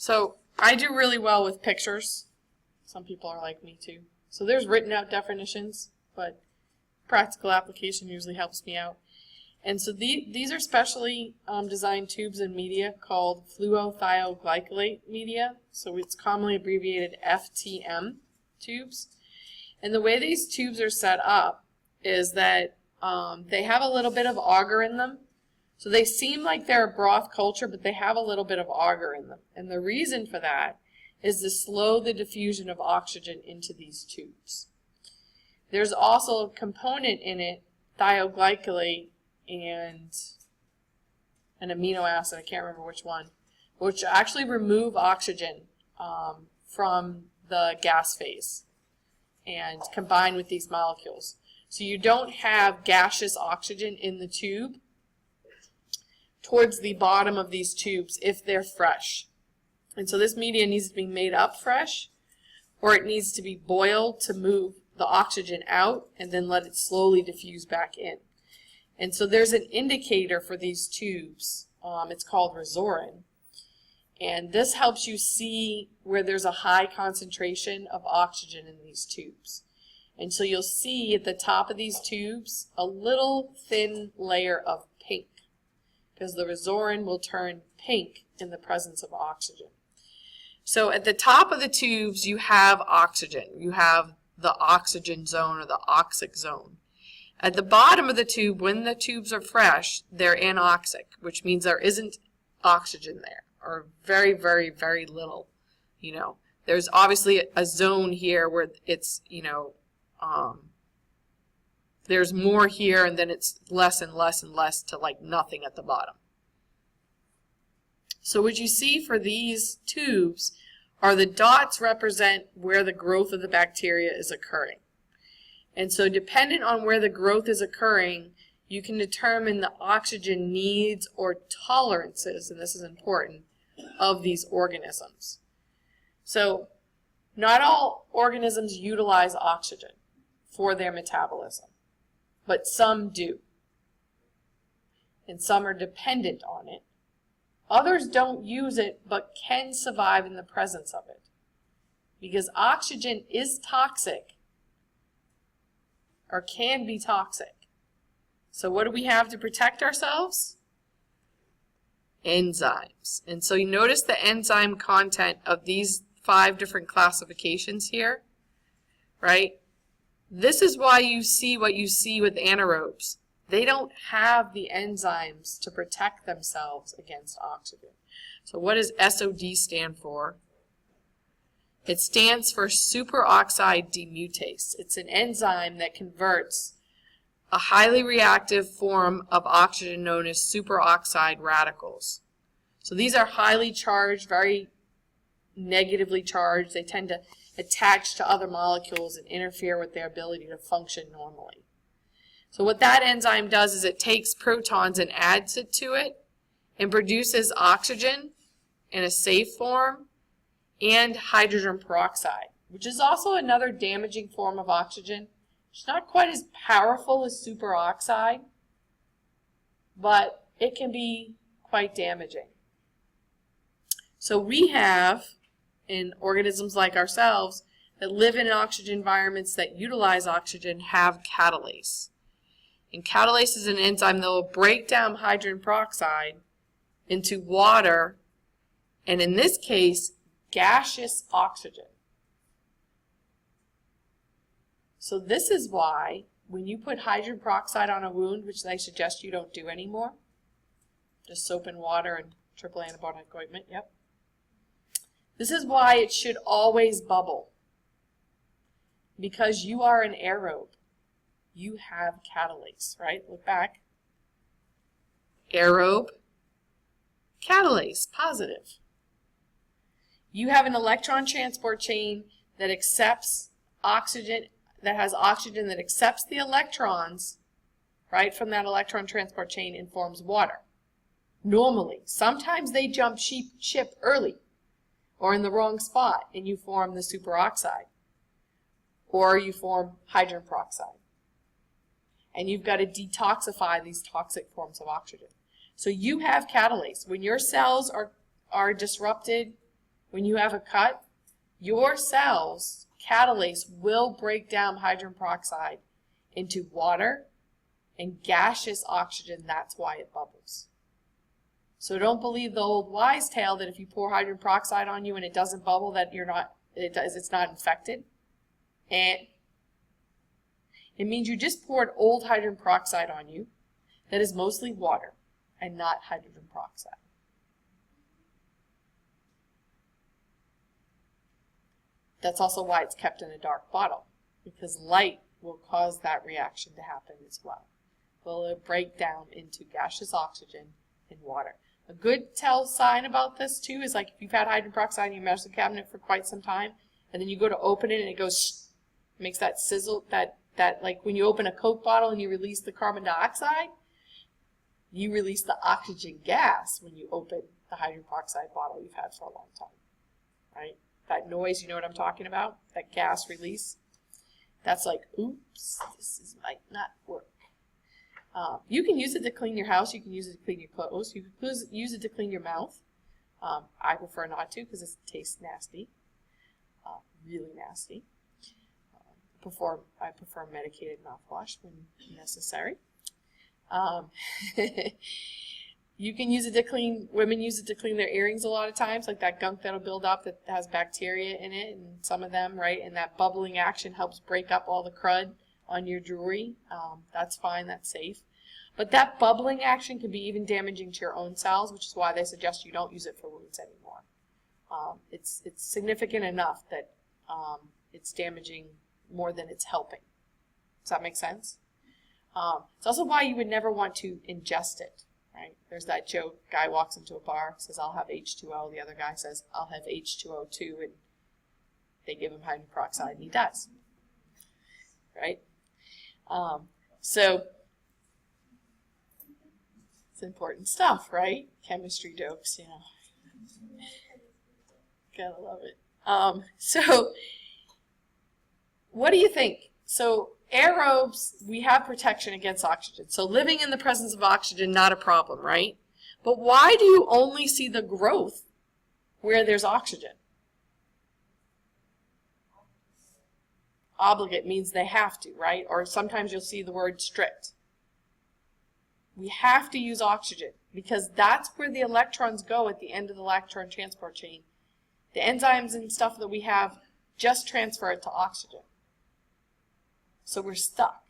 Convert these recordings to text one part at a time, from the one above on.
So I do really well with pictures. Some people are like me too. So there's written out definitions, but practical application usually helps me out. And so these are specially designed tubes and media called fluorothioalkylate media. So it's commonly abbreviated FTM tubes. And the way these tubes are set up is that they have a little bit of agar in them. So they seem like they're a broth culture, but they have a little bit of agar in them. And the reason for that is to slow the diffusion of oxygen into these tubes. There's also a component in it, thioglycolate, and an amino acid, I can't remember which one, which actually remove oxygen from the gas phase and combine with these molecules. So you don't have gaseous oxygen in the tube towards the bottom of these tubes if they're fresh. And so this media needs to be made up fresh, or it needs to be boiled to move the oxygen out and then let it slowly diffuse back in. And so there's an indicator for these tubes. It's called resorin. And this helps you see where there's a high concentration of oxygen in these tubes. And so you'll see at the top of these tubes a little thin layer of pink, because the resorin will turn pink in the presence of oxygen. So at the top of the tubes you have oxygen. You have the oxygen zone or the oxic zone. At the bottom of the tube, when the tubes are fresh, they're anoxic, which means there isn't oxygen there, or very, very, very little. There's obviously a zone here where it's, there's more here, and then it's less and less and less to like nothing at the bottom. So what you see for these tubes are the dots represent where the growth of the bacteria is occurring. And so dependent on where the growth is occurring, you can determine the oxygen needs or tolerances, and this is important, of these organisms. So not all organisms utilize oxygen for their metabolism, but some do. And some are dependent on it. Others don't use it but can survive in the presence of it, because oxygen is toxic, or can be toxic. So what do we have to protect ourselves? Enzymes. And so you notice the enzyme content of these 5 different classifications here, right? This is why you see what you see with anaerobes. They don't have the enzymes to protect themselves against oxygen. So what does SOD stand for? It stands for superoxide demutase. It's an enzyme that converts a highly reactive form of oxygen known as superoxide radicals. So these are highly charged, very negatively charged. They tend to attach to other molecules and interfere with their ability to function normally. So what that enzyme does is it takes protons and adds it to it and produces oxygen in a safe form and hydrogen peroxide, which is also another damaging form of oxygen. It's not quite as powerful as superoxide, but it can be quite damaging. So we have, in organisms like ourselves that live in oxygen environments that utilize oxygen, have catalase. And catalase is an enzyme that will break down hydrogen peroxide into water, and in this case, gaseous oxygen. So this is why when you put hydrogen peroxide on a wound, which I suggest you don't do anymore, just soap and water and triple antibiotic ointment, yep. This is why it should always bubble. Because you are an aerobe. You have catalase, right? Look back. Aerobe, catalase, positive. You have an electron transport chain that accepts oxygen, that has oxygen that accepts the electrons, right, from that electron transport chain and forms water. Normally. Sometimes they jump ship early or in the wrong spot and you form the superoxide, or you form hydrogen peroxide. And you've got to detoxify these toxic forms of oxygen. So you have catalase. When your cells are disrupted when you have a cut, your cells, catalase, will break down hydrogen peroxide into water and gaseous oxygen. That's why it bubbles. So don't believe the old wise tale that if you pour hydrogen peroxide on you and it doesn't bubble, that it's not infected. And it means you just poured old hydrogen peroxide on you that is mostly water and not hydrogen peroxide. That's also why it's kept in a dark bottle, because light will cause that reaction to happen as well. Will break down into gaseous oxygen and water. A good tell sign about this too is like if you've had hydrogen peroxide in your medicine cabinet for quite some time, and then you go to open it and it goes, makes that sizzle, that like when you open a Coke bottle and you release the carbon dioxide, you release the oxygen gas when you open the hydrogen peroxide bottle you've had for a long time, right? That noise, you know what I'm talking about? That gas release. That's like, oops, might not work. You can use it to clean your house. You can use it to clean your clothes. You can use it to clean your mouth. I prefer not to because it tastes nasty, really nasty. I prefer medicated mouthwash when necessary. You can use it to clean, women use it to clean their earrings a lot of times, like that gunk that'll build up that has bacteria in it, and some of them, right, and that bubbling action helps break up all the crud on your jewelry. That's fine, that's safe. But that bubbling action can be even damaging to your own cells, which is why they suggest you don't use it for wounds anymore. It's significant enough that it's damaging more than it's helping. Does that make sense? It's also why you would never want to ingest it, right? There's that joke, guy walks into a bar, says, I'll have H2O. The other guy says, I'll have H2O too, and they give him hydrogen peroxide, and he does, right? So it's important stuff, right? Chemistry jokes, you know. Gotta love it. So what do you think? So aerobes, we have protection against oxygen. So living in the presence of oxygen, not a problem, right? But why do you only see the growth where there's oxygen? Obligate means they have to, right? Or sometimes you'll see the word strict. We have to use oxygen because that's where the electrons go at the end of the electron transport chain. The enzymes and stuff that we have just transfer it to oxygen. So we're stuck.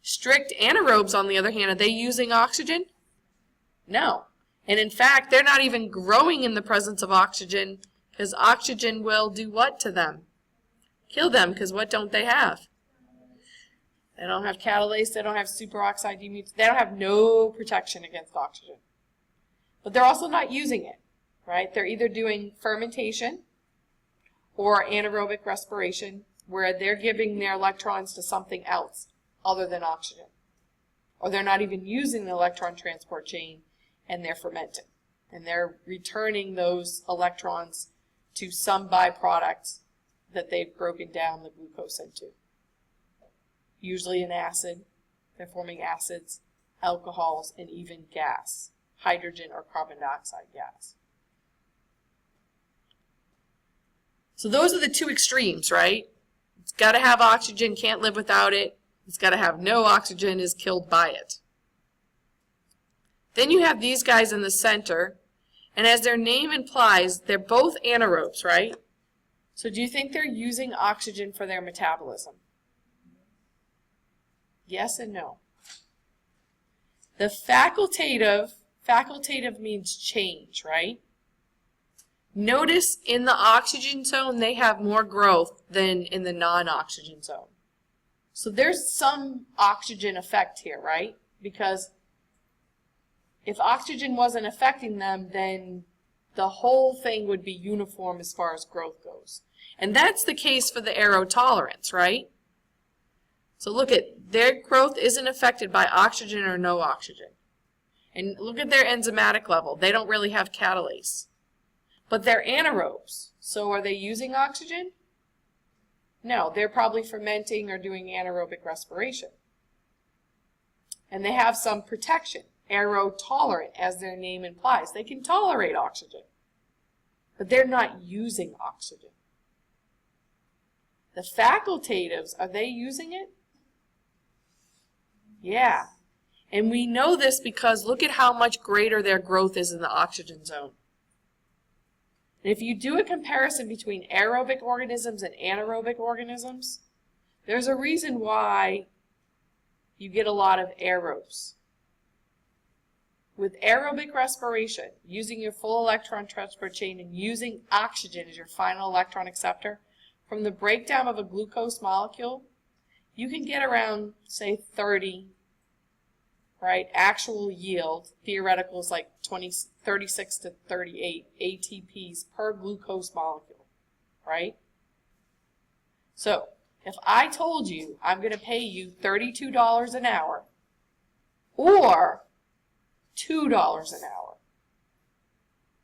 Strict anaerobes, on the other hand, are they using oxygen? No. And in fact, they're not even growing in the presence of oxygen because oxygen will do what to them? Kill them, because what don't they have? They don't have catalase, they don't have superoxide demutation, they don't have no protection against oxygen. But they're also not using it, right? They're either doing fermentation or anaerobic respiration, where they're giving their electrons to something else other than oxygen. Or they're not even using the electron transport chain and they're fermenting. And they're returning those electrons to some byproduct that they've broken down the glucose into. Usually an acid. They're forming acids, alcohols, and even gas, hydrogen or carbon dioxide gas. So those are the two extremes, right? It's got to have oxygen, can't live without it. It's got to have no oxygen, is killed by it. Then you have these guys in the center, and as their name implies, they're both anaerobes, right? So do you think they're using oxygen for their metabolism? Yes and no. The facultative means change, right? Notice in the oxygen zone, they have more growth than in the non-oxygen zone. So there's some oxygen effect here, right? Because if oxygen wasn't affecting them, then the whole thing would be uniform as far as growth goes. And that's the case for the aerotolerance, right? So look at, their growth isn't affected by oxygen or no oxygen. And look at their enzymatic level. They don't really have catalase. But they're anaerobes. So are they using oxygen? No, they're probably fermenting or doing anaerobic respiration. And they have some protection, aerotolerant, as their name implies. They can tolerate oxygen. but they're not using oxygen. The facultatives, are they using it? Yeah. And we know this because look at how much greater their growth is in the oxygen zone. And if you do a comparison between aerobic organisms and anaerobic organisms, there's a reason why you get a lot of aerobes. With aerobic respiration, using your full electron transport chain and using oxygen as your final electron acceptor, from the breakdown of a glucose molecule, you can get around, say, 30, right? Actual yield, theoretical is like 36 to 38 ATPs per glucose molecule, right? So, if I told you I'm going to pay you $32 an hour or $2 an hour,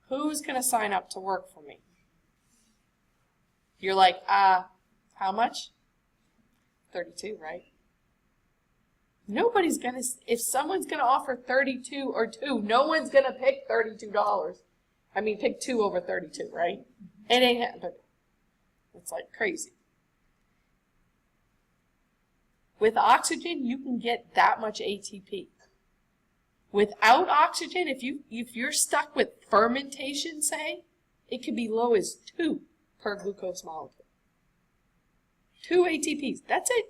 who's going to sign up to work for me? You're like, how much? 32, right? Nobody's going to, if someone's going to offer 32 or 2, no one's going to pick $32. I mean, pick 2 over 32, right? It ain't, but it's like crazy. With oxygen, you can get that much ATP. Without oxygen, if you're stuck with fermentation, say, it could be low as 2 per glucose molecule. 2 ATPs, that's it.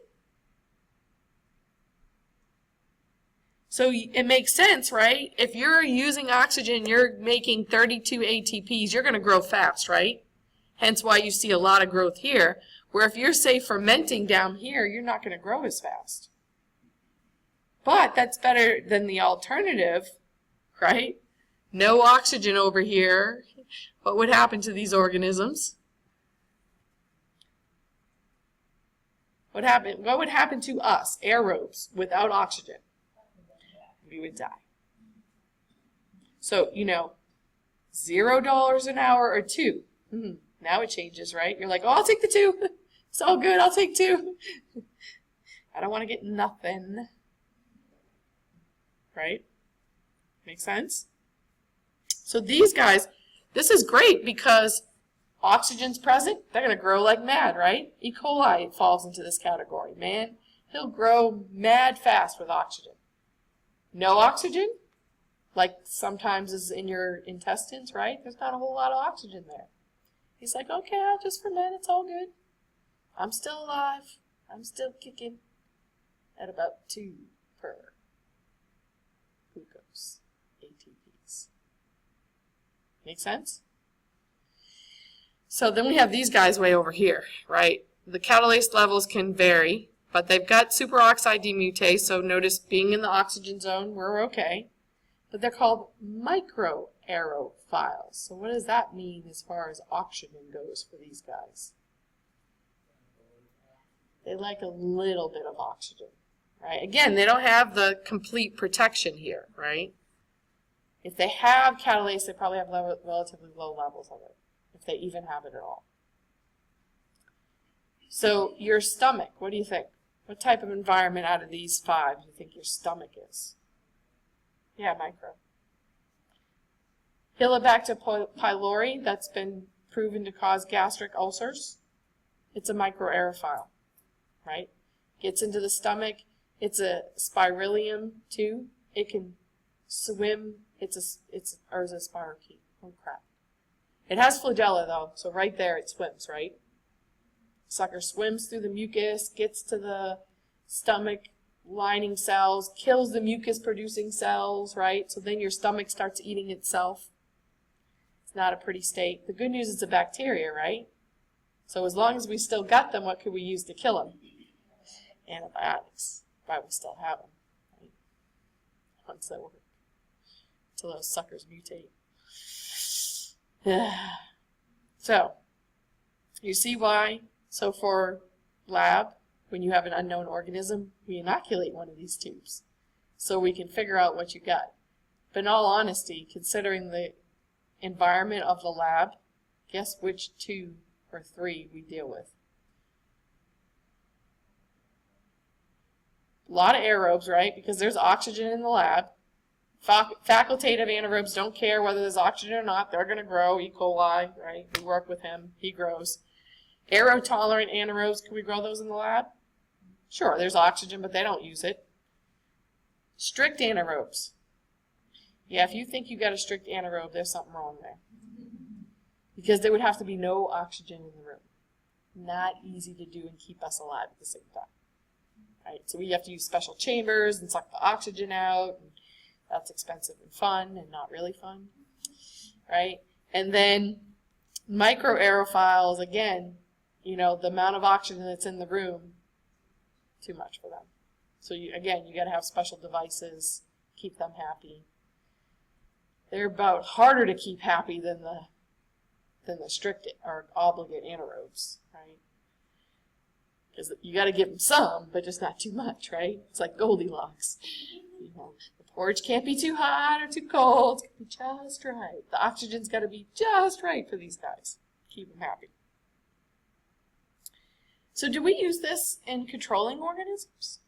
So it makes sense, right? If you're using oxygen, you're making 32 ATPs, you're going to grow fast, right? Hence why you see a lot of growth here, where if you're, say, fermenting down here, you're not going to grow as fast. But that's better than the alternative, right? No oxygen over here. What would happen to these organisms? What would happen to us, aerobes, without oxygen? We would die. So, $0 an hour or 2. Now it changes, right? You're like, oh, I'll take the 2. It's all good, I'll take 2. I don't want to get nothing. Right? Make sense? So these guys, this is great because oxygen's present, they're going to grow like mad, right? E. coli falls into this category. Man, he'll grow mad fast with oxygen. No oxygen, like sometimes is in your intestines, right? There's not a whole lot of oxygen there. He's like, okay, I'll just ferment, it's all good. I'm still alive. I'm still kicking at about 2 per glucose ATPs. Make sense? So then we have these guys way over here, right? The catalase levels can vary, but they've got superoxide demutase, so notice being in the oxygen zone, we're okay. But they're called microaerophiles. So what does that mean as far as oxygen goes for these guys? They like a little bit of oxygen, right? Again, they don't have the complete protection here, right? If they have catalase, they probably have relatively low levels of it, if they even have it at all. So your stomach, what do you think? What type of environment out of these 5 do you think your stomach is? Yeah, micro. Helicobacter pylori, that's been proven to cause gastric ulcers. It's a microaerophile, right? Gets into the stomach. It's a spirillum too. It can swim. It's a spirochete. Oh crap! It has flagella though, so right there it swims, right? Sucker swims through the mucus, gets to the stomach lining cells, kills the mucus-producing cells, right? So then your stomach starts eating itself. It's not a pretty state. The good news is it's a bacteria, right? So as long as we still got them, what could we use to kill them? Antibiotics. Why we still have them, right? Once they work. Until those suckers mutate. So, you see why? So for lab, when you have an unknown organism, we inoculate one of these tubes so we can figure out what you got. But in all honesty, considering the environment of the lab, guess which 2 or 3 we deal with? A lot of aerobes, right? Because there's oxygen in the lab. Facultative anaerobes don't care whether there's oxygen or not. They're going to grow. E. coli, right? We work with him. He grows. Aerotolerant anaerobes, can we grow those in the lab? Sure, there's oxygen, but they don't use it. Strict anaerobes. Yeah, if you think you got a strict anaerobe, there's something wrong there. Because there would have to be no oxygen in the room. Not easy to do and keep us alive at the same time. Right? So we have to use special chambers and suck the oxygen out. And that's expensive and fun and not really fun. Right? And then microaerophiles, again, you know, the amount of oxygen that's in the room, too much for them. So again, you got to have special devices, keep them happy. They're about harder to keep happy than the strict or obligate anaerobes, right? Because you got to give them some, but just not too much, right? It's like Goldilocks. You know, the porridge can't be too hot or too cold. It's got to be just right. The oxygen's got to be just right for these guys. Keep them happy. So do we use this in controlling organisms?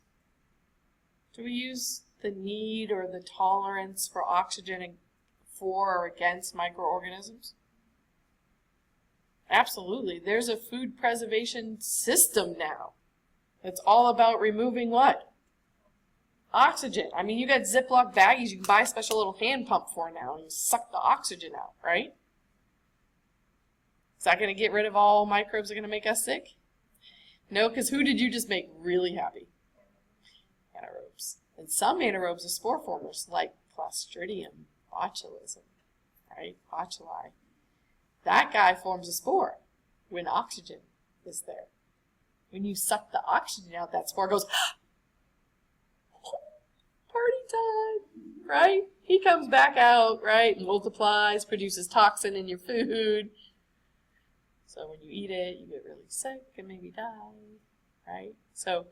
Do we use the need or the tolerance for oxygen for or against microorganisms? Absolutely. There's a food preservation system now. It's all about removing what? Oxygen. I mean, you got Ziploc baggies you can buy a special little hand pump for now, and you suck the oxygen out, right? Is that going to get rid of all microbes that are going to make us sick? No, because who did you just make really happy? Anaerobes. And some anaerobes are spore formers, like Clostridium botulism, right? Botuli. That guy forms a spore when oxygen is there. When you suck the oxygen out, that spore goes, party time, right? He comes back out, right, multiplies, produces toxin in your food. So when you eat it, you get really sick and maybe die, right? So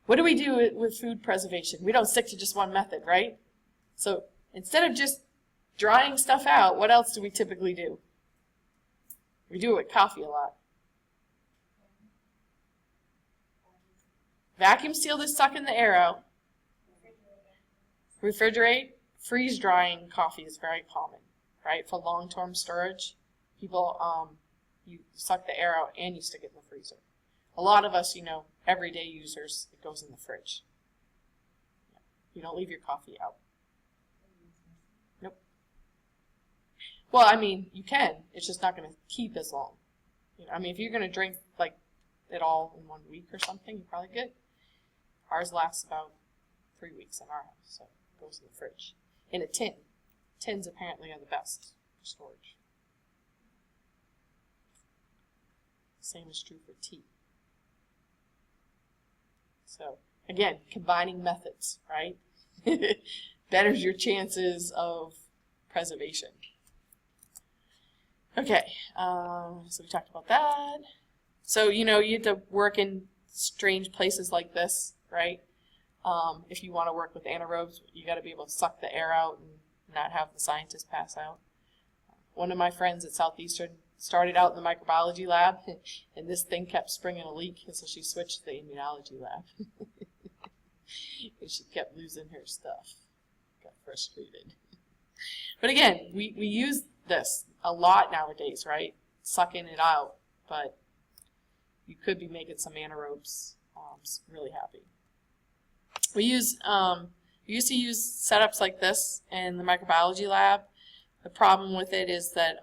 what do we do with food preservation? We don't stick to just one method, right? So instead of just drying stuff out, what else do we typically do? We do it with coffee a lot. Vacuum seal this, sucking the air out. Refrigerate. Freeze drying coffee is very common, right? For long-term storage, people, you suck the air out and you stick it in the freezer. A lot of us, you know, everyday users, it goes in the fridge. You don't leave your coffee out. Nope. Well, I mean, you can. It's just not going to keep as long. You know, I mean, if you're going to drink like it all in 1 week or something, you're probably good. Ours lasts about 3 weeks in our house, so it goes in the fridge. In a tin. Tins apparently are the best for storage. Same is true for tea. So, again, combining methods, right? Betters your chances of preservation. Okay, so we talked about that. So, you know, you have to work in strange places like this, right? If you want to work with anaerobes, you got to be able to suck the air out and not have the scientists pass out. One of my friends at Southeastern started out in the microbiology lab, and this thing kept springing a leak, and so she switched to the immunology lab. And she kept losing her stuff. Got frustrated. But again, we use this a lot nowadays, right? Sucking it out, but you could be making some anaerobes really happy. We used to use setups like this in the microbiology lab. The problem with it is that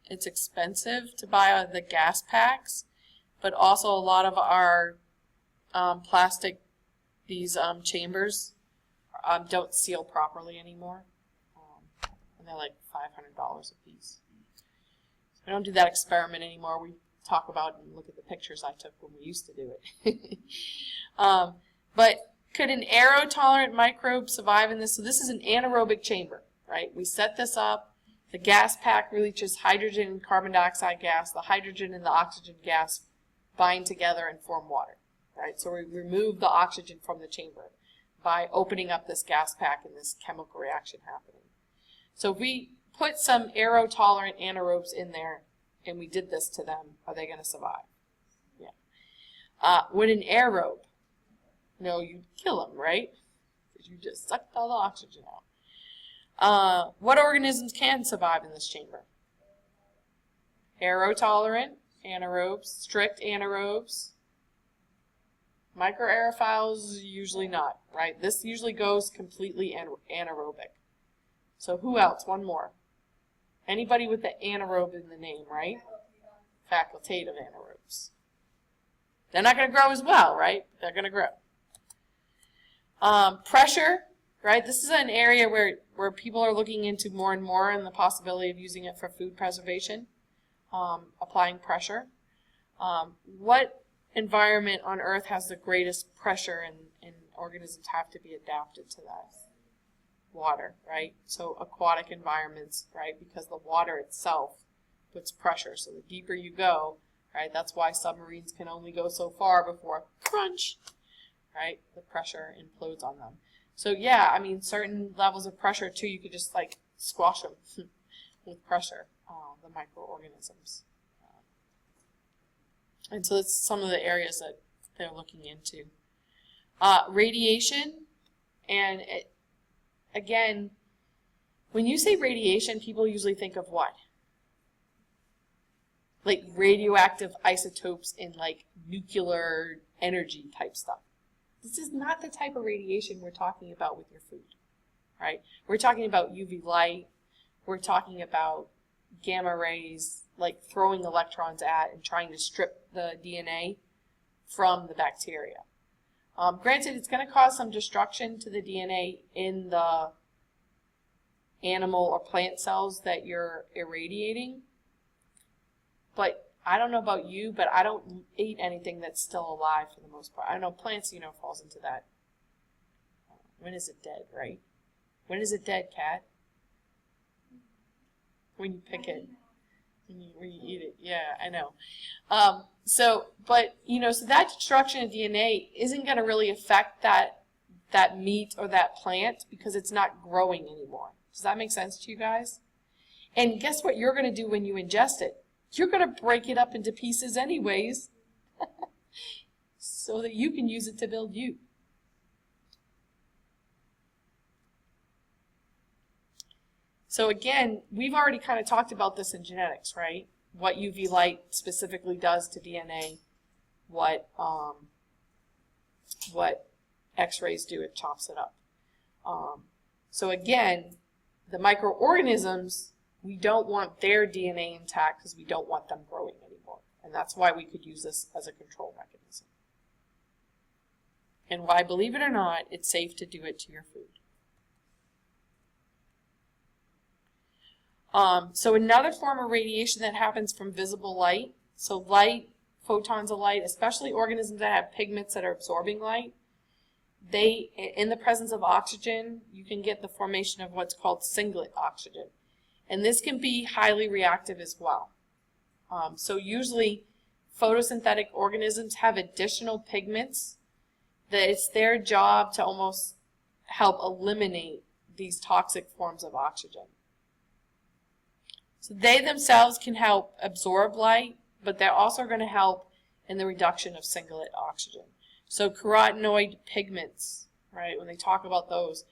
it's expensive to buy the gas packs, but also a lot of our plastic, these chambers don't seal properly anymore, and they're like $500 a piece. So we don't do that experiment anymore. We talk about and look at the pictures I took when we used to do it. But could an aerotolerant microbe survive in this? So this is an anaerobic chamber, right? We set this up. The gas pack releases hydrogen and carbon dioxide gas. The hydrogen and the oxygen gas bind together and form water, right? So we remove the oxygen from the chamber by opening up this gas pack and this chemical reaction happening. So if we put some aerotolerant anaerobes in there and we did this to them, are they going to survive? Yeah. Would an aerobe? No, you'd kill them, right? Because you just sucked all the oxygen out. What organisms can survive in this chamber? Aerotolerant, anaerobes, strict anaerobes. Microaerophiles, usually not, right? This usually goes completely anaerobic. So who else? One more. Anybody with the anaerobe in the name, right? Facultative anaerobes. They're not going to grow as well, right? They're going to grow. Pressure, right? This is an area where people are looking into more and more and the possibility of using it for food preservation, applying pressure. What environment on Earth has the greatest pressure and organisms have to be adapted to that? Water, right? So aquatic environments, right? Because the water itself puts pressure. So the deeper you go, right? That's why submarines can only go so far before crunch, right? The pressure implodes on them. So yeah, I mean, certain levels of pressure too, you could just like squash them with pressure, the microorganisms. And so that's some of the areas that they're looking into. Radiation, and again, when you say radiation, people usually think of what? Like radioactive isotopes in like nuclear energy type stuff. This is not the type of radiation we're talking about with your food, right? We're talking about UV light. We're talking about gamma rays, like throwing electrons at and trying to strip the DNA from the bacteria. Granted, it's going to cause some destruction to the DNA in the animal or plant cells that you're irradiating, but I don't know about you, but I don't eat anything that's still alive for the most part. I know plants, falls into that. When is it dead, right? When is it dead, Kat? When you pick it. When you eat it. Yeah, I know. So that destruction of DNA isn't going to really affect that meat or that plant because it's not growing anymore. Does that make sense to you guys? And guess what you're going to do when you ingest it? You're going to break it up into pieces anyways so that you can use it to build you. So again, we've already kind of talked about this in genetics, right? What UV light specifically does to DNA, what X-rays do, it chops it up. So again, the microorganisms, we don't want their DNA intact because we don't want them growing anymore. And that's why we could use this as a control mechanism. And why, believe it or not, it's safe to do it to your food. So another form of radiation that happens from visible light, so light, photons of light, especially organisms that have pigments that are absorbing light, they, in the presence of oxygen, you can get the formation of what's called singlet oxygen. And this can be highly reactive as well. So usually photosynthetic organisms have additional pigments that it's their job to almost help eliminate these toxic forms of oxygen. So they themselves can help absorb light, but they're also going to help in the reduction of singlet oxygen. So carotenoid pigments, right, when they talk about those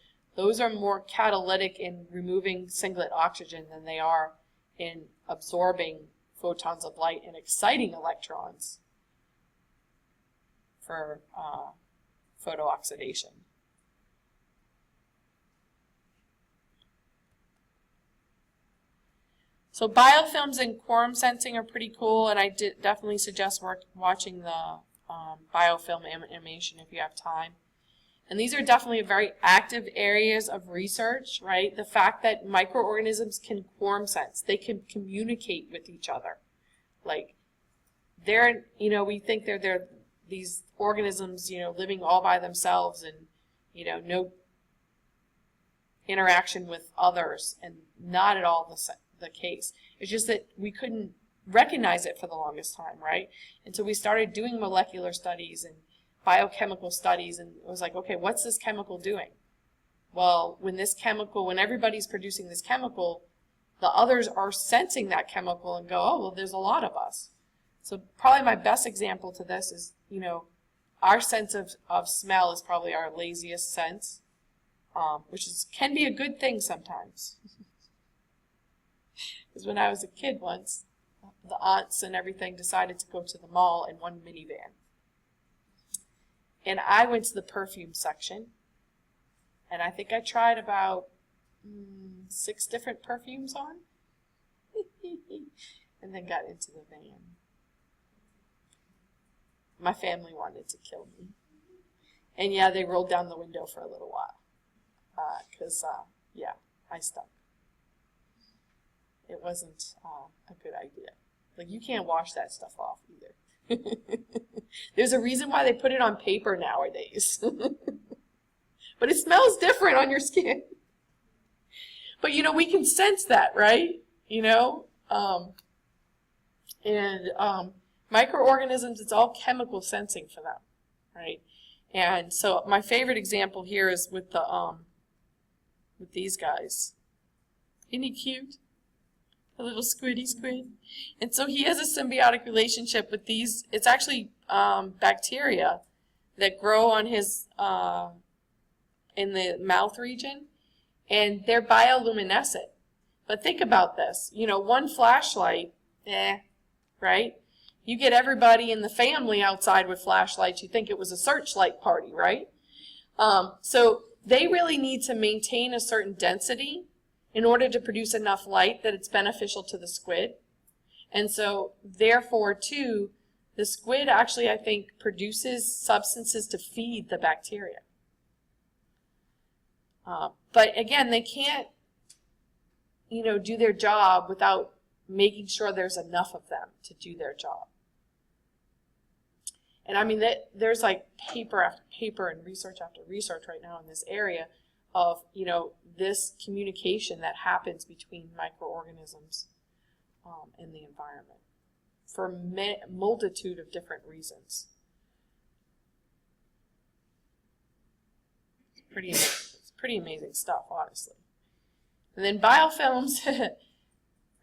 are more catalytic in removing singlet oxygen than they are in absorbing photons of light and exciting electrons for photooxidation. So biofilms and quorum sensing are pretty cool, and I definitely suggest watching the biofilm animation if you have time. And these are definitely very active areas of research, right? The fact that microorganisms can quorum sense, they can communicate with each other. Like, we think they're these organisms, living all by themselves and, no interaction with others, and not at all the case. It's just that we couldn't recognize it for the longest time, right? And so we started doing molecular studies and biochemical studies, and it was like, okay, what's this chemical doing? Well, when everybody's producing this chemical, the others are sensing that chemical and go, oh, well, there's a lot of us. So probably my best example to this is, our sense of smell is probably our laziest sense. which can be a good thing sometimes. Because when I was a kid once, the aunts and everything decided to go to the mall in one minivan. And I went to the perfume section, and I think I tried about 6 different perfumes on, and then got into the van. My family wanted to kill me. And yeah, they rolled down the window for a little while. Because, yeah, I stuck. It wasn't a good idea. Like, you can't wash that stuff off either. There's a reason why they put it on paper nowadays. But it smells different on your skin. But, you know, we can sense that, right? You know? Microorganisms, it's all chemical sensing for them, right? And so my favorite example here is with the with these guys. Isn't he cute? A little squiddy squid. And so he has a symbiotic relationship with these. It's actually bacteria that grow on his in the mouth region, and they're bioluminescent. But think about this. You know, one flashlight, right? You get everybody in the family outside with flashlights. You think it was a searchlight party, right? So they really need to maintain a certain density in order to produce enough light that it's beneficial to the squid. And so, therefore, too, the squid actually, I think, produces substances to feed the bacteria. But again, they can't, you know, do their job without making sure there's enough of them to do their job. And I mean, there's like paper after paper and research after research right now in this area of, you know, this communication that happens between microorganisms and the environment for a multitude of different reasons. It's pretty amazing stuff, honestly. And then biofilms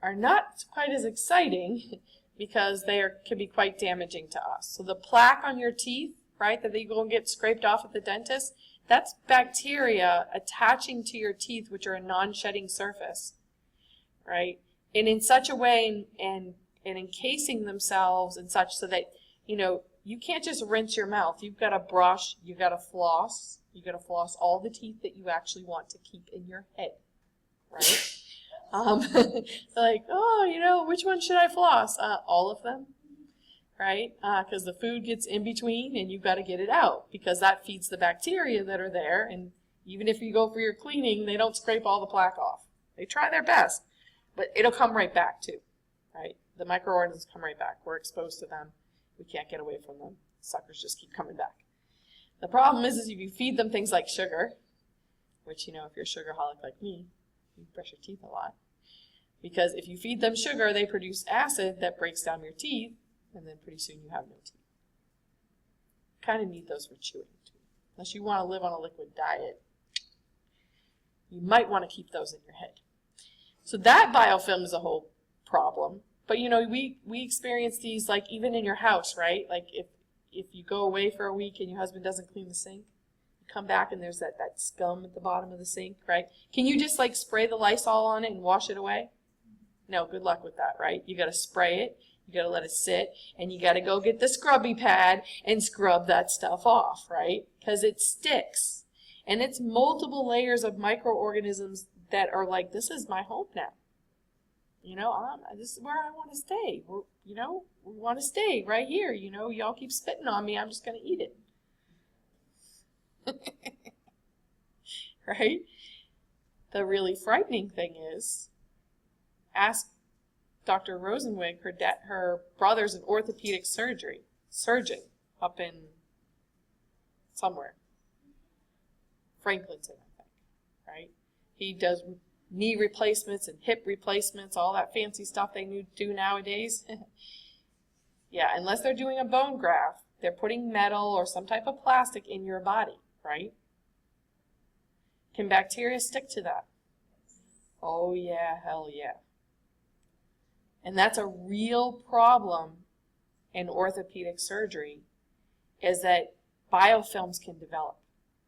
are not quite as exciting because they can be quite damaging to us. So the plaque on your teeth, right, that you go and get scraped off at the dentist, that's bacteria attaching to your teeth, which are a non-shedding surface, right? And in such a way, and encasing themselves and such so that, you know, you can't just rinse your mouth. You've got to brush, you've got to floss. You've got to floss all the teeth that you actually want to keep in your head, right? Like, oh, you know, which one should I floss? All of them, right? Because the food gets in between and you've got to get it out because that feeds the bacteria that are there. And even if you go for your cleaning, they don't scrape all the plaque off. They try their best, but it'll come right back too, right? The microorganisms come right back. We're exposed to them. We can't get away from them. Suckers just keep coming back. The problem is if you feed them things like sugar, which, you know, if you're a sugarholic like me, you brush your teeth a lot. Because if you feed them sugar, they produce acid that breaks down your teeth, and then pretty soon you have no teeth. Kind of need those for chewing, too. Unless you want to live on a liquid diet, you might want to keep those in your head. So that biofilm is a whole problem. But, you know, we experience these, like, even in your house, right? Like, if you go away for a week and your husband doesn't clean the sink, come back and there's that scum at the bottom of the sink, right? Can you just like spray the Lysol on it and wash it away? No, good luck with that, right? You got to spray it, you got to let it sit, and you got to go get the scrubby pad and scrub that stuff off, right? Because it sticks. And it's multiple layers of microorganisms that are like, this is my home now. You know, this is where I want to stay. We want to stay right here. You know, y'all keep spitting on me, I'm just going to eat it. Right? The really frightening thing is, ask Dr. Rosenwig, her brother's an orthopedic surgeon up in somewhere. Franklinton, I think. Right? He does knee replacements and hip replacements, all that fancy stuff they do nowadays. Yeah, unless they're doing a bone graft, they're putting metal or some type of plastic in your body, right? Can bacteria stick to that? Oh yeah, hell yeah. And that's a real problem in orthopedic surgery, is that biofilms can develop,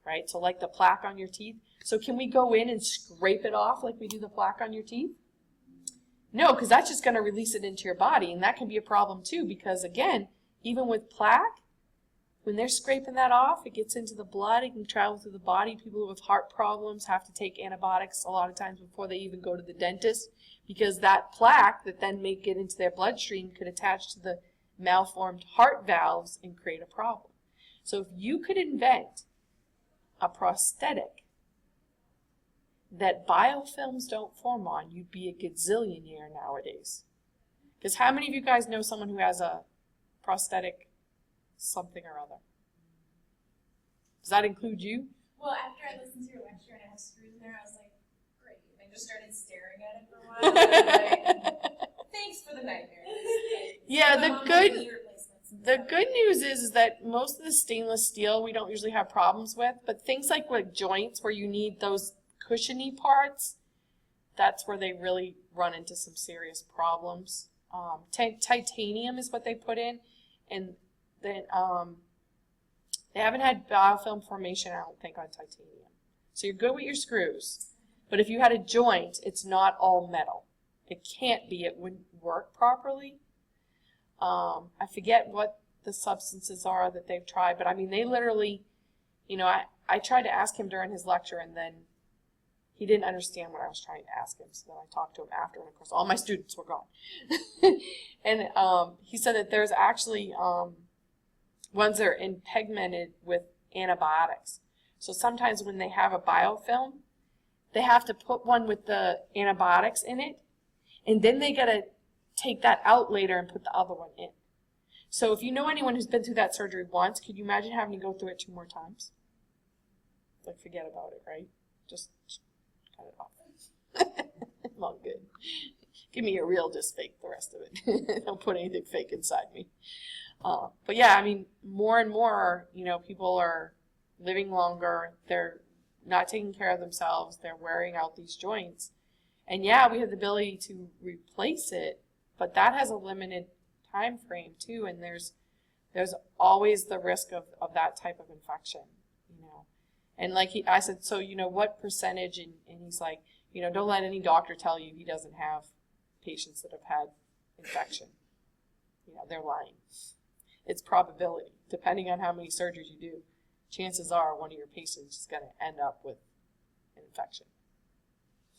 right? So like the plaque on your teeth, So can we go in and scrape it off like we do the plaque on your teeth? No, because that's just going to release it into your body, and that can be a problem too, because again, even with plaque, when they're scraping that off, it gets into the blood, it can travel through the body. People with heart problems have to take antibiotics a lot of times before they even go to the dentist, because that plaque that then may get into their bloodstream could attach to the malformed heart valves and create a problem. So if you could invent a prosthetic that biofilms don't form on, you'd be a gazillionaire nowadays. Because how many of you guys know someone who has a prosthetic something or other? Does that include you? Well, after I listened to your lecture and I had screws in there, I was like, great. And I just started staring at it for a while. And I was like, thanks for the nightmare. Yeah, the good news is that most of the stainless steel we don't usually have problems with, but things like joints where you need those cushiony parts, that's where they really run into some serious problems. Titanium is what they put in, and then they haven't had biofilm formation, I don't think, on titanium. So you're good with your screws, but if you had a joint, it's not all metal. It can't be. It wouldn't work properly. I forget what the substances are that they've tried, but I mean, they literally, you know, I tried to ask him during his lecture, and then he didn't understand what I was trying to ask him, so then I talked to him after, and of course all my students were gone. And he said that there's actually ones that are impregnated with antibiotics. So sometimes when they have a biofilm, they have to put one with the antibiotics in it, and then they got to take that out later and put the other one in. So if you know anyone who's been through that surgery once, could you imagine having to go through it 2 more times? Like, forget about it, right? Just cut it off. Well, good. Give me a real disc fake, the rest of it. Don't put anything fake inside me. But yeah, I mean, more and more, you know, people are living longer. They're not taking care of themselves. They're wearing out these joints. And yeah, we have the ability to replace it, but that has a limited time frame too, and there's always the risk of that type of infection, you know. And like I said, so, you know, what percentage, and he's like, you know, don't let any doctor tell you he doesn't have patients that have had infection. You know, they're lying. It's probability. Depending on how many surgeries you do, chances are one of your patients is going to end up with an infection.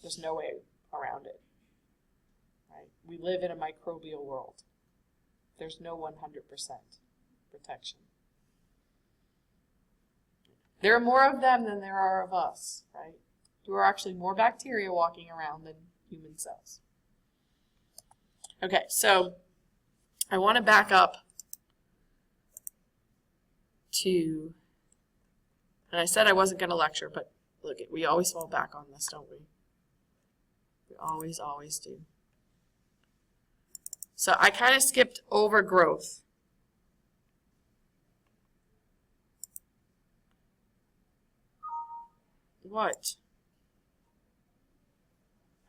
There's no way around it. Right? We live in a microbial world. There's no 100% protection. There are more of them than there are of us, right? There are actually more bacteria walking around than human cells. Okay, so I want to back up to, and I said I wasn't going to lecture, but look, we always fall back on this, don't we? We always do. So I kind of skipped over growth. What?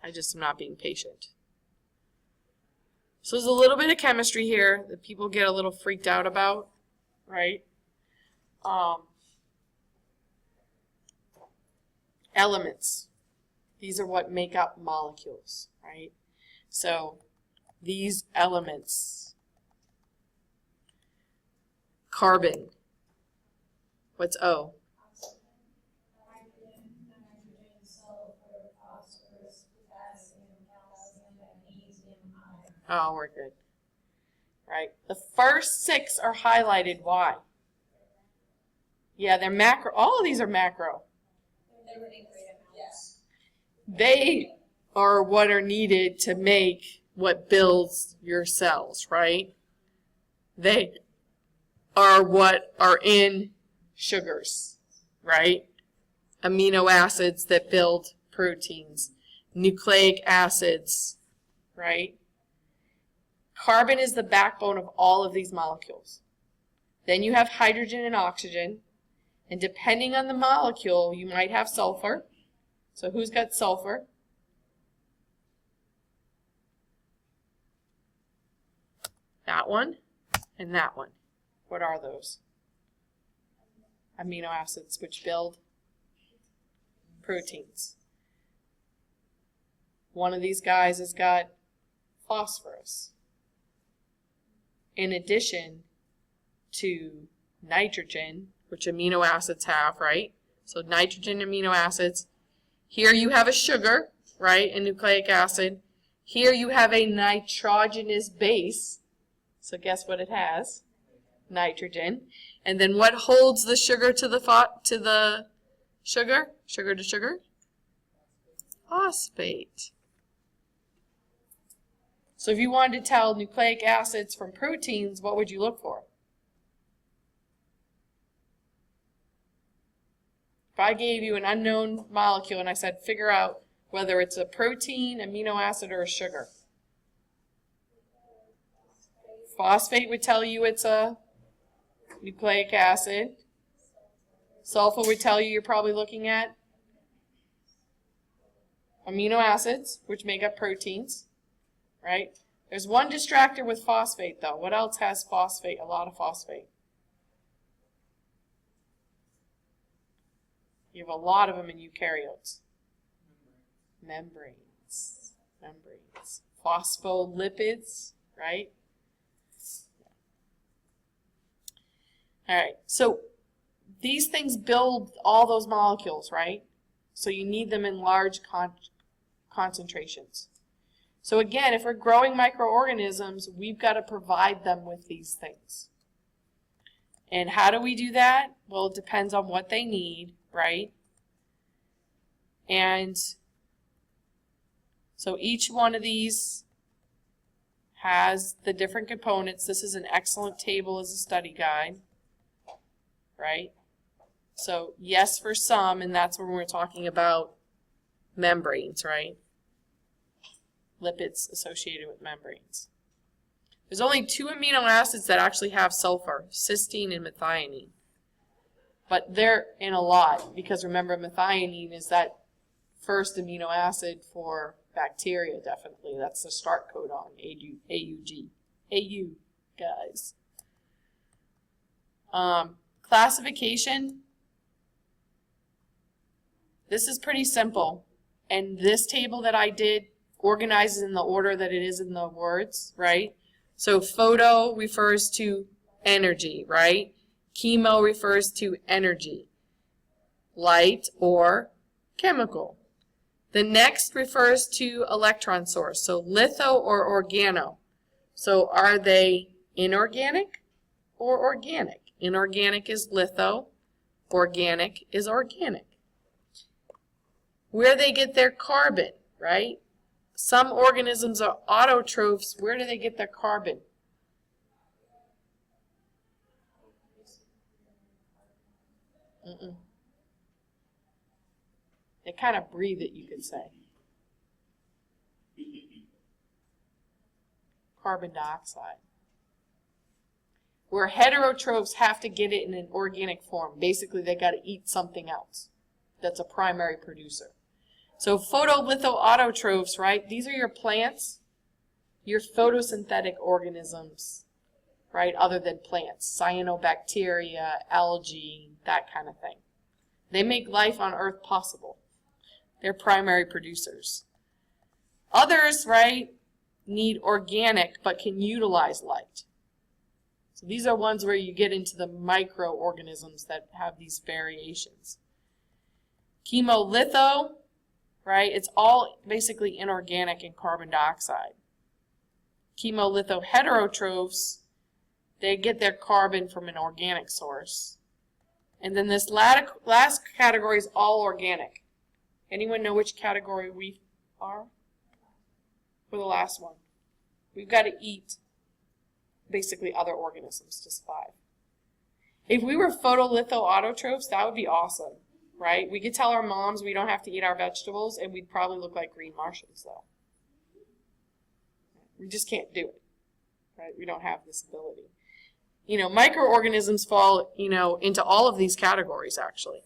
I just am not being patient. So there's a little bit of chemistry here that people get a little freaked out about, right? Elements. These are what make up molecules, right? So these elements, carbon, what's O? Oh, we're good. Right. The first 6 are highlighted. Why? Yeah, they're macro. All of these are macro. They are what are needed to make what builds your cells, right? They are what are in sugars, right? Amino acids that build proteins, nucleic acids, right? Carbon is the backbone of all of these molecules. Then you have hydrogen and oxygen, and depending on the molecule, you might have sulfur. So who's got sulfur? That one and that one. What are those? Amino acids which build proteins. One of these guys has got phosphorus, in addition to nitrogen, which amino acids have, right? So nitrogen amino acids. Here you have a sugar, right, a nucleic acid. Here you have a nitrogenous base. So guess what it has? Nitrogen. And then what holds the sugar to the sugar? Sugar to sugar? Phosphate. So if you wanted to tell nucleic acids from proteins, what would you look for? If I gave you an unknown molecule and I said figure out whether it's a protein, amino acid, or a sugar. Phosphate would tell you it's a nucleic acid. Sulfur would tell you you're probably looking at amino acids, which make up proteins, right? There's one distractor with phosphate, though. What else has phosphate? A lot of phosphate. You have a lot of them in eukaryotes. Membranes. Membranes. Phospholipids, right? All right, so these things build all those molecules, right? So you need them in large concentrations. So again, if we're growing microorganisms, we've got to provide them with these things. And how do we do that? Well, it depends on what they need, right? And so each one of these has the different components. This is an excellent table as a study guide, right? So yes for some, and that's when we're talking about membranes, right? Lipids associated with membranes. There's only 2 amino acids that actually have sulfur, cysteine and methionine. But they're in a lot, because remember, methionine is that first amino acid for bacteria, definitely. That's the start codon, AUG. AU, guys. Classification. This is pretty simple. And this table that I did organizes in the order that it is in the words, right? So photo refers to energy, right? Chemo refers to energy, light or chemical. The next refers to electron source, so litho or organo. So are they inorganic or organic? Inorganic is litho, organic is organic. Where they get their carbon, right? Some organisms are autotrophs. Where do they get their carbon? They kind of breathe it, you could say. Carbon dioxide. Where heterotrophs have to get it in an organic form. Basically, they got to eat something else that's a primary producer. So photolithoautotrophs, right? These are your plants, your photosynthetic organisms, right? Other than plants, cyanobacteria, algae, that kind of thing. They make life on Earth possible. They're primary producers. Others, right, need organic but can utilize light. So these are ones where you get into the microorganisms that have these variations. Chemolitho, right? It's all basically inorganic and carbon dioxide. Chemolithoheterotrophs, they get their carbon from an organic source. And then this last category is all organic. Anyone know which category we are? For the last one. We've got to eat basically other organisms to survive. If we were photolithoautotrophs, that would be awesome. Right? We could tell our moms we don't have to eat our vegetables, and we'd probably look like green Martians, though. We just can't do it. Right? We don't have this ability. You know, microorganisms fall, into all of these categories, actually.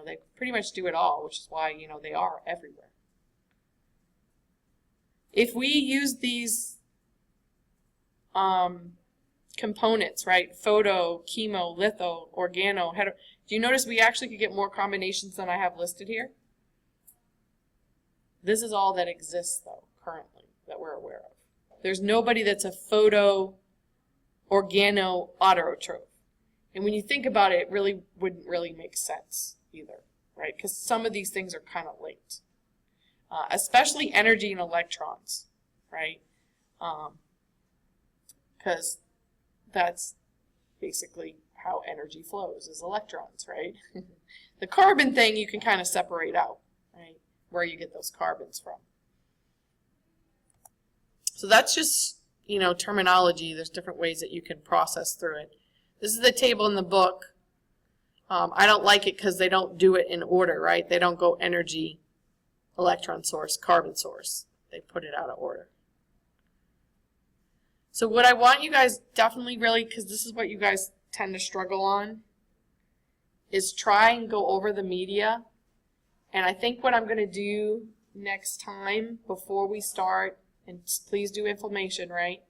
They pretty much do it all, which is why, they are everywhere. If we use these components, right? Photo, chemo, litho, organo, hetero. Do you notice we actually could get more combinations than I have listed here? This is all that exists, though, currently, that we're aware of. There's nobody that's a photo, organo, autotroph. And when you think about it, it really wouldn't really make sense either, right? Because some of these things are kind of linked, especially energy and electrons, right? Because that's basically how energy flows, is electrons, right? The carbon thing you can kind of separate out, right? Where you get those carbons from. So that's just, you know, terminology. There's different ways that you can process through it. This is the table in the book. I don't like it because they don't do it in order, right? They don't go energy, electron source, carbon source. They put it out of order. So what I want you guys definitely really, because this is what you guys tend to struggle on, is try and go over the media. And I think what I'm going to do next time before we start, and please do inflammation, right?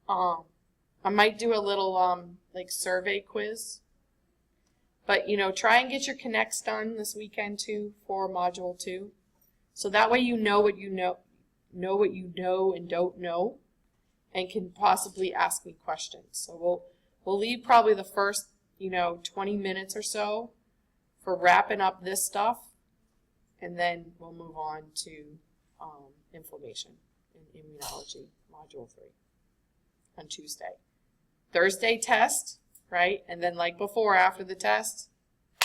I might do a little like survey quiz. But, you know, try and get your connects done this weekend too for Module 2. So that way you know what you know what you know and don't know, and can possibly ask me questions. So we'll leave probably the first, you know, 20 minutes or so for wrapping up this stuff, and then we'll move on to inflammation and immunology, Module 3 on Tuesday. Thursday test, right? And then like before, after the test,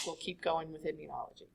we'll keep going with immunology.